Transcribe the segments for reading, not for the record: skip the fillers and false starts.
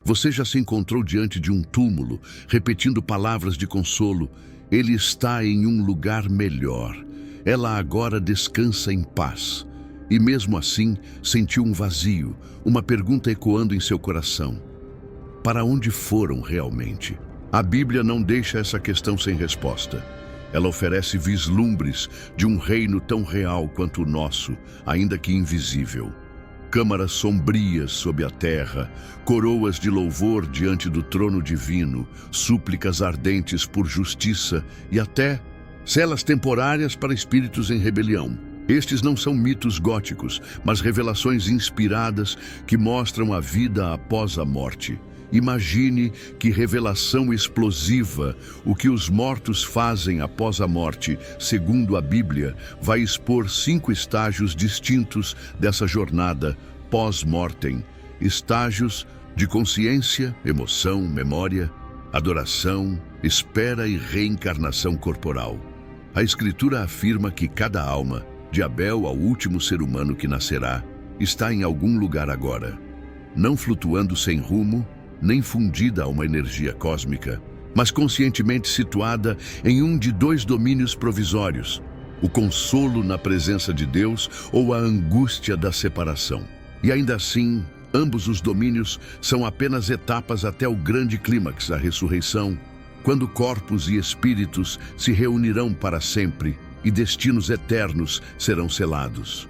Você já se encontrou diante de um túmulo, repetindo palavras de consolo? Ele está em um lugar melhor. Ela agora descansa em paz. E mesmo assim, sentiu um vazio, uma pergunta ecoando em seu coração. Para onde foram realmente? A Bíblia não deixa essa questão sem resposta. Ela oferece vislumbres de um reino tão real quanto o nosso, ainda que invisível. Câmaras sombrias sob a terra, coroas de louvor diante do trono divino, súplicas ardentes por justiça e até celas temporárias para espíritos em rebelião. Estes não são mitos góticos, mas revelações inspiradas que mostram a vida após a morte. Imagine que revelação explosiva, o que os mortos fazem após a morte, segundo a Bíblia, vai expor 5 estágios distintos dessa jornada pós-mortem. Estágios de consciência, emoção, memória, adoração, espera e reencarnação corporal. A Escritura afirma que cada alma, de Abel ao último ser humano que nascerá, está em algum lugar agora, não flutuando sem rumo, nem fundida a uma energia cósmica, mas conscientemente situada em um de 2 domínios provisórios, o consolo na presença de Deus ou a angústia da separação. E ainda assim, ambos os domínios são apenas etapas até o grande clímax, a ressurreição, quando corpos e espíritos se reunirão para sempre e destinos eternos serão selados.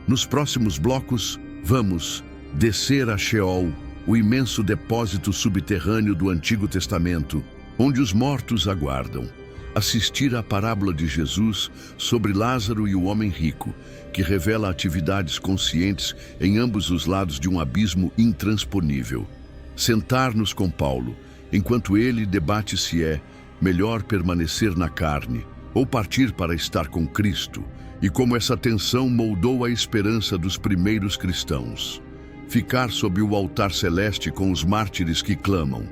Nos próximos blocos, vamos descer a Sheol, o imenso depósito subterrâneo do Antigo Testamento, onde os mortos aguardam, assistir à parábola de Jesus sobre Lázaro e o homem rico, que revela atividades conscientes em ambos os lados de um abismo intransponível. Sentar-nos com Paulo, enquanto ele debate se é melhor permanecer na carne ou partir para estar com Cristo, e como essa tensão moldou a esperança dos primeiros cristãos. Ficar sob o altar celeste com os mártires que clamam: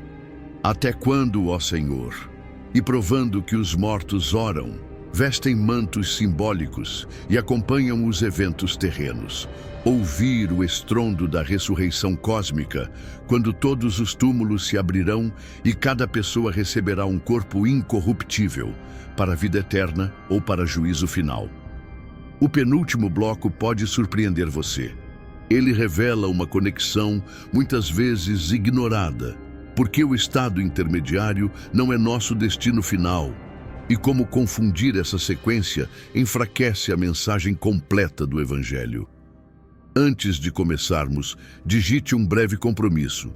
até quando, ó Senhor? E provando que os mortos oram, vestem mantos simbólicos e acompanham os eventos terrenos. Ouvir o estrondo da ressurreição cósmica, quando todos os túmulos se abrirão e cada pessoa receberá um corpo incorruptível, para a vida eterna ou para juízo final. O penúltimo bloco pode surpreender você. Ele revela uma conexão muitas vezes ignorada, porque o estado intermediário não é nosso destino final, e como confundir essa sequência enfraquece a mensagem completa do Evangelho. Antes de começarmos, digite um breve compromisso.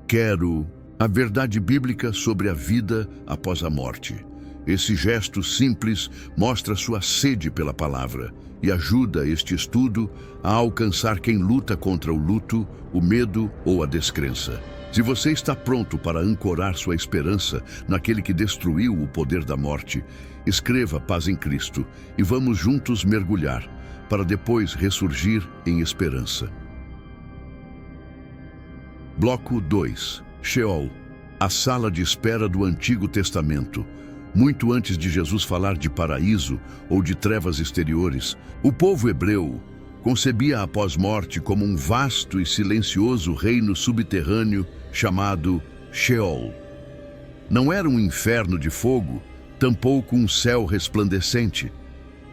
Quero a verdade bíblica sobre a vida após a morte. Esse gesto simples mostra sua sede pela palavra e ajuda este estudo a alcançar quem luta contra o luto, o medo ou a descrença. Se você está pronto para ancorar sua esperança naquele que destruiu o poder da morte, escreva Paz em Cristo e vamos juntos mergulhar, para depois ressurgir em esperança. Bloco 2. Sheol, a sala de espera do Antigo Testamento. Muito antes de Jesus falar de paraíso ou de trevas exteriores, o povo hebreu concebia a pós-morte como um vasto e silencioso reino subterrâneo chamado Sheol. Não era um inferno de fogo, tampouco um céu resplandecente,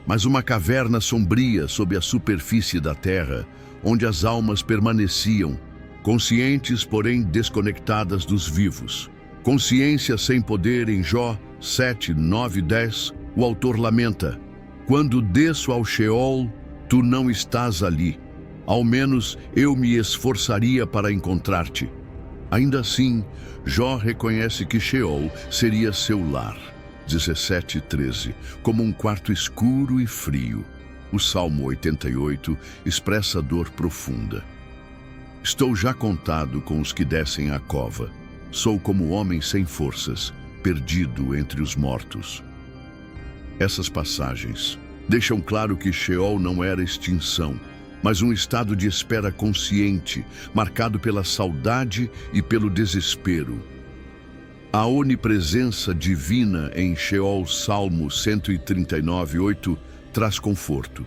mas uma caverna sombria sob a superfície da terra, onde as almas permaneciam, conscientes, porém desconectadas dos vivos. Consciência sem poder. Em Jó 7, 9 e 10, o autor lamenta: quando desço ao Sheol, tu não estás ali. Ao menos eu me esforçaria para encontrar-te. Ainda assim, Jó reconhece que Sheol seria seu lar. 17 e 13, como um quarto escuro e frio. O Salmo 88 expressa dor profunda. Estou já contado com os que descem à cova. Sou como homem sem forças, perdido entre os mortos. Essas passagens deixam claro que Sheol não era extinção, mas um estado de espera consciente, marcado pela saudade e pelo desespero. A onipresença divina em Sheol, Salmo 139, 8, traz conforto.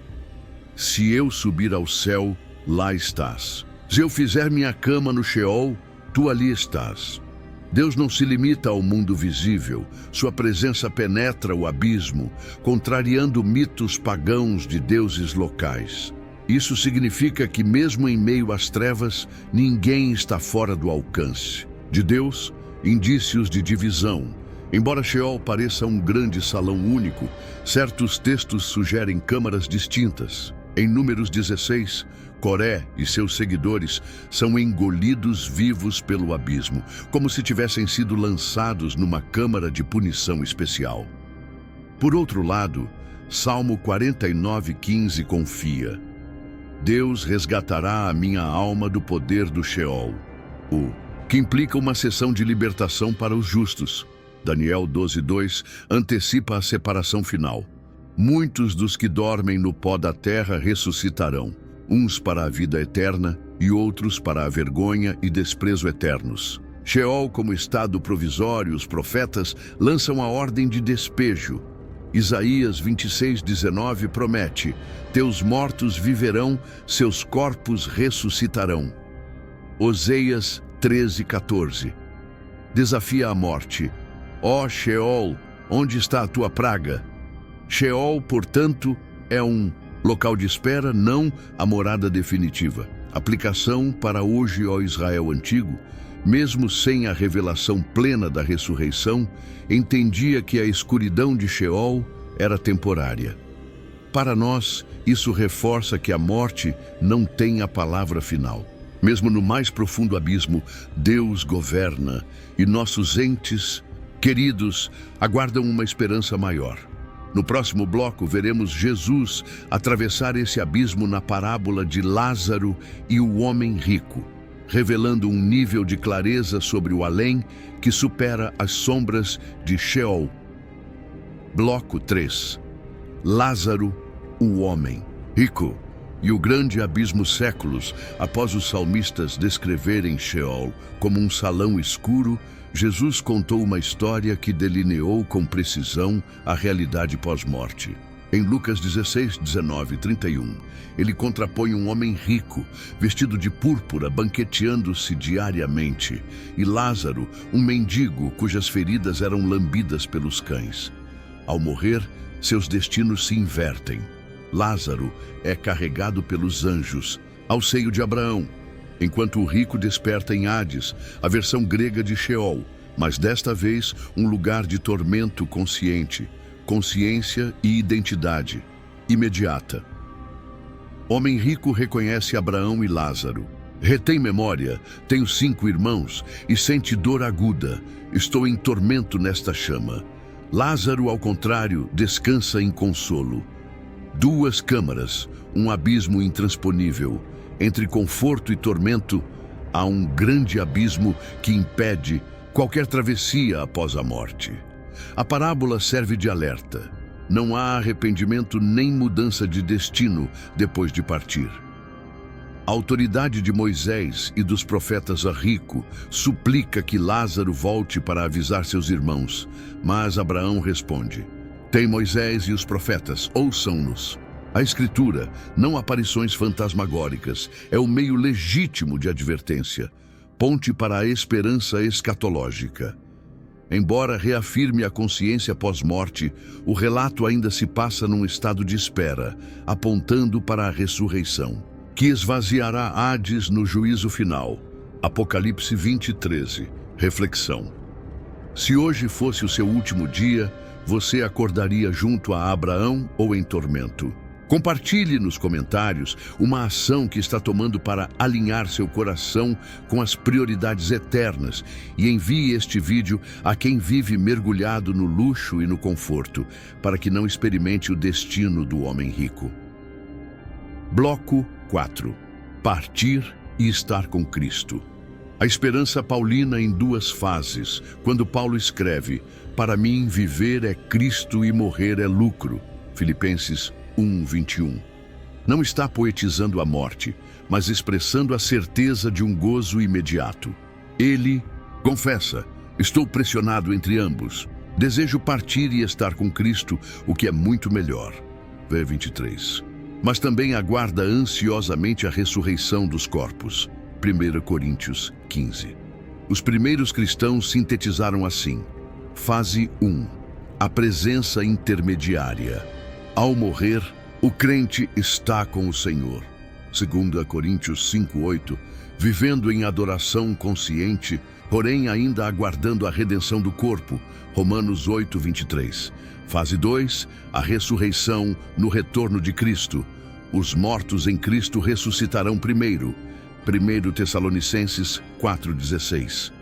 Se eu subir ao céu, lá estás. Se eu fizer minha cama no Sheol, tu ali estás. Deus não se limita ao mundo visível, sua presença penetra o abismo, contrariando mitos pagãos de deuses locais. Isso significa que mesmo em meio às trevas, ninguém está fora do alcance de Deus. Indícios de divisão. Embora Sheol pareça um grande salão único, certos textos sugerem câmaras distintas. Em Números 16, Coré e seus seguidores são engolidos vivos pelo abismo, como se tivessem sido lançados numa câmara de punição especial. Por outro lado, Salmo 49:15 confia: Deus resgatará a minha alma do poder do Sheol, que implica uma sessão de libertação para os justos. Daniel 12:2 antecipa a separação final. Muitos dos que dormem no pó da terra ressuscitarão, uns para a vida eterna e outros para a vergonha e desprezo eternos. Sheol como estado provisório, os profetas lançam a ordem de despejo. Isaías 26:19 promete: teus mortos viverão, seus corpos ressuscitarão. Oséias 13:14 desafia a morte. Ó Sheol, onde está a tua praga? Sheol, portanto, é um local de espera, não a morada definitiva. Aplicação para hoje, ó Israel antigo, mesmo sem a revelação plena da ressurreição, entendia que a escuridão de Sheol era temporária. Para nós, isso reforça que a morte não tem a palavra final. Mesmo no mais profundo abismo, Deus governa e nossos entes queridos aguardam uma esperança maior. No próximo bloco, veremos Jesus atravessar esse abismo na parábola de Lázaro e o homem rico, revelando um nível de clareza sobre o além que supera as sombras de Sheol. Bloco 3. Lázaro, o homem rico e o grande abismo séculos após os salmistas descreverem Sheol como um salão escuro. Jesus contou uma história que delineou com precisão a realidade pós-morte. Em Lucas 16:19-31, ele contrapõe um homem rico, vestido de púrpura, banqueteando-se diariamente, e Lázaro, um mendigo cujas feridas eram lambidas pelos cães. Ao morrer, seus destinos se invertem. Lázaro é carregado pelos anjos ao seio de Abraão, enquanto o rico desperta em Hades, a versão grega de Sheol, mas desta vez um lugar de tormento consciente, consciência e identidade imediata. Homem rico reconhece Abraão e Lázaro. Retém memória, tenho 5 irmãos e sente dor aguda, estou em tormento nesta chama. Lázaro, ao contrário, descansa em consolo. 2 câmaras, um abismo intransponível. Entre conforto e tormento, há um grande abismo que impede qualquer travessia após a morte. A parábola serve de alerta. Não há arrependimento nem mudança de destino depois de partir. A autoridade de Moisés e dos profetas rico suplica que Lázaro volte para avisar seus irmãos, mas Abraão responde: tem Moisés e os profetas, ouçam-nos. A Escritura, não aparições fantasmagóricas, é o meio legítimo de advertência, ponte para a esperança escatológica. Embora reafirme a consciência pós-morte, o relato ainda se passa num estado de espera, apontando para a ressurreição, que esvaziará Hades no juízo final. Apocalipse 20:13. Reflexão. Se hoje fosse o seu último dia, você acordaria junto a Abraão ou em tormento? Compartilhe nos comentários uma ação que está tomando para alinhar seu coração com as prioridades eternas e envie este vídeo a quem vive mergulhado no luxo e no conforto, para que não experimente o destino do homem rico. Bloco 4. Partir e estar com Cristo. A esperança paulina em 2 fases, quando Paulo escreve: para mim viver é Cristo e morrer é lucro. Filipenses 1:21. Não está poetizando a morte, mas expressando a certeza de um gozo imediato. Ele confessa: estou pressionado entre ambos. Desejo partir e estar com Cristo, o que é muito melhor. V 23. Mas também aguarda ansiosamente a ressurreição dos corpos. 1 Coríntios 15. Os primeiros cristãos sintetizaram assim: fase 1. A presença intermediária. Ao morrer, o crente está com o Senhor. 2 Coríntios 5:8, vivendo em adoração consciente, porém ainda aguardando a redenção do corpo. Romanos 8:23. Fase 2, a ressurreição no retorno de Cristo. Os mortos em Cristo ressuscitarão primeiro. 1 Tessalonicenses 4:16.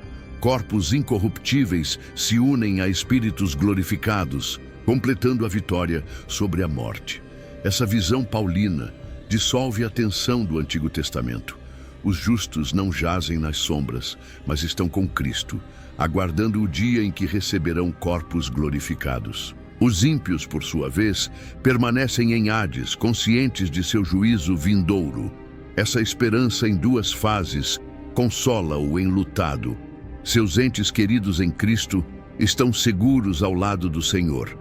Corpos incorruptíveis se unem a espíritos glorificados, completando a vitória sobre a morte. Essa visão paulina dissolve a tensão do Antigo Testamento. Os justos não jazem nas sombras, mas estão com Cristo, aguardando o dia em que receberão corpos glorificados. Os ímpios, por sua vez, permanecem em Hades, conscientes de seu juízo vindouro. Essa esperança em duas fases consola o enlutado. Seus entes queridos em Cristo estão seguros ao lado do Senhor.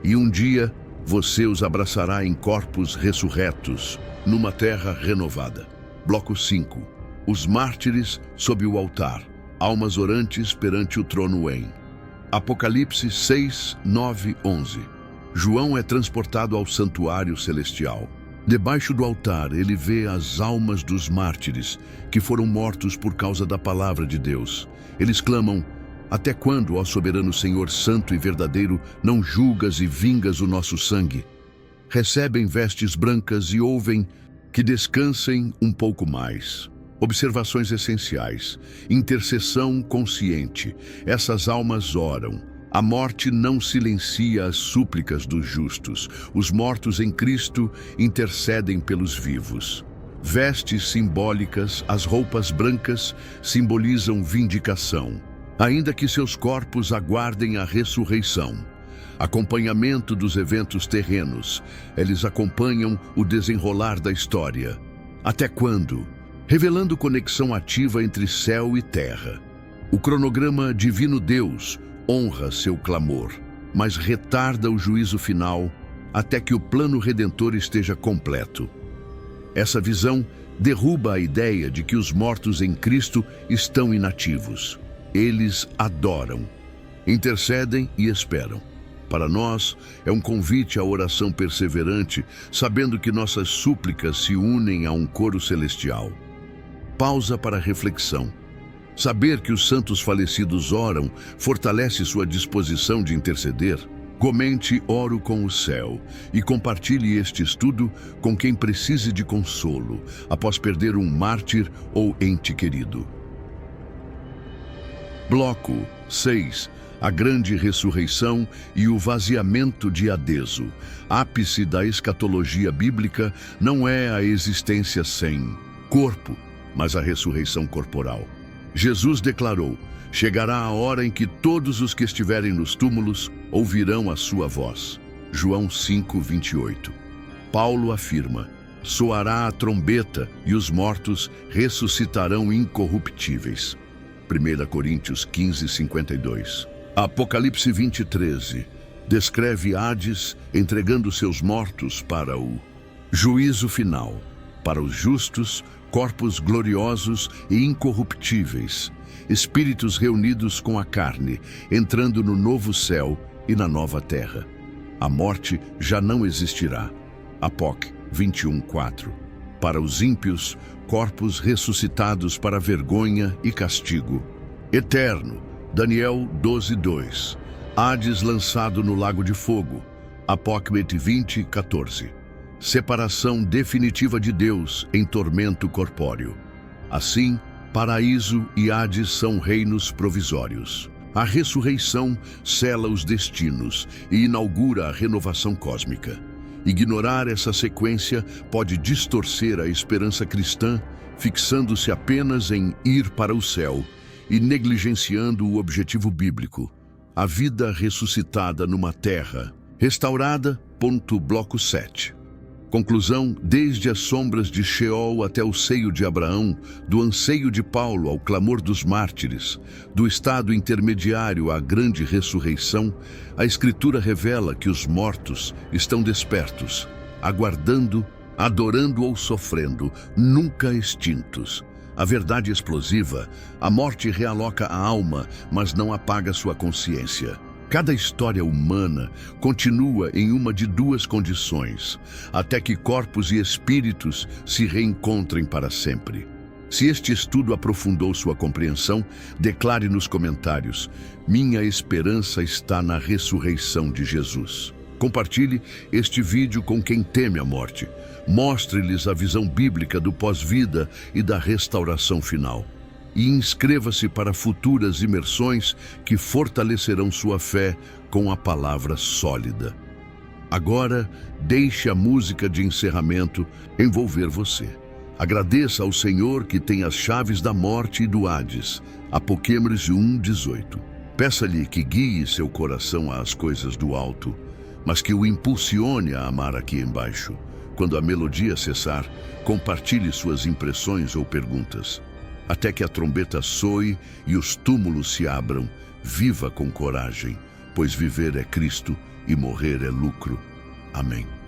E um dia você os abraçará em corpos ressurretos, numa terra renovada. Bloco 5. Os mártires sob o altar, almas orantes perante o trono em Apocalipse 6, 9, 11. João é transportado ao santuário celestial. Debaixo do altar, ele vê as almas dos mártires, que foram mortos por causa da palavra de Deus. Eles clamam: até quando, ó soberano Senhor santo e verdadeiro, não julgas e vingas o nosso sangue? Recebem vestes brancas e ouvem que descansem um pouco mais. Observações essenciais. Intercessão consciente. Essas almas oram. A morte não silencia as súplicas dos justos. Os mortos em Cristo intercedem pelos vivos. Vestes simbólicas, as roupas brancas simbolizam vindicação, ainda que seus corpos aguardem a ressurreição. Acompanhamento dos eventos terrenos. Eles acompanham o desenrolar da história. Até quando? Revelando conexão ativa entre céu e terra. O cronograma Divino Deus honra seu clamor, mas retarda o juízo final até que o plano redentor esteja completo. Essa visão derruba a ideia de que os mortos em Cristo estão inativos. Eles adoram, intercedem e esperam. Para nós, é um convite à oração perseverante, sabendo que nossas súplicas se unem a um coro celestial. Pausa para reflexão. Saber que os santos falecidos oram fortalece sua disposição de interceder. Comente Oro com o Céu e compartilhe este estudo com quem precise de consolo após perder um mártir ou ente querido. Bloco 6. A grande ressurreição e o vaziamento de Adeso. Ápice da escatologia bíblica não é a existência sem corpo, mas a ressurreição corporal. Jesus declarou: chegará a hora em que todos os que estiverem nos túmulos ouvirão a sua voz. João 5:28. Paulo afirma: soará a trombeta e os mortos ressuscitarão incorruptíveis. 1 Coríntios 15:52. Apocalipse 20:13 descreve Hades entregando seus mortos para o juízo final. Para os justos, corpos gloriosos e incorruptíveis, espíritos reunidos com a carne, entrando no novo céu e na nova terra. A morte já não existirá. Apoc 21:4. Para os ímpios, corpos ressuscitados para vergonha e castigo. Eterno, Daniel 12:2. Hades lançado no lago de fogo. Apocalipse 20:14. Separação definitiva de Deus em tormento corpóreo. Assim, paraíso e Hades são reinos provisórios. A ressurreição sela os destinos e inaugura a renovação cósmica. Ignorar essa sequência pode distorcer a esperança cristã, fixando-se apenas em ir para o céu e negligenciando o objetivo bíblico: a vida ressuscitada numa terra restaurada. Bloco 7. Conclusão: desde as sombras de Sheol até o seio de Abraão, do anseio de Paulo ao clamor dos mártires, do estado intermediário à grande ressurreição, a Escritura revela que os mortos estão despertos, aguardando, adorando ou sofrendo, nunca extintos. A verdade explosiva, a morte realoca a alma, mas não apaga sua consciência. Cada história humana continua em uma de duas condições, até que corpos e espíritos se reencontrem para sempre. Se este estudo aprofundou sua compreensão, declare nos comentários: minha esperança está na ressurreição de Jesus. Compartilhe este vídeo com quem teme a morte. Mostre-lhes a visão bíblica do pós-vida e da restauração final. E inscreva-se para futuras imersões que fortalecerão sua fé com a palavra sólida. Agora, deixe a música de encerramento envolver você. Agradeça ao Senhor que tem as chaves da morte e do Hades. Apocalipse 1:18. Peça-lhe que guie seu coração às coisas do alto, mas que o impulsione a amar aqui embaixo. Quando a melodia cessar, compartilhe suas impressões ou perguntas. Até que a trombeta soe e os túmulos se abram, viva com coragem, pois viver é Cristo e morrer é lucro. Amém.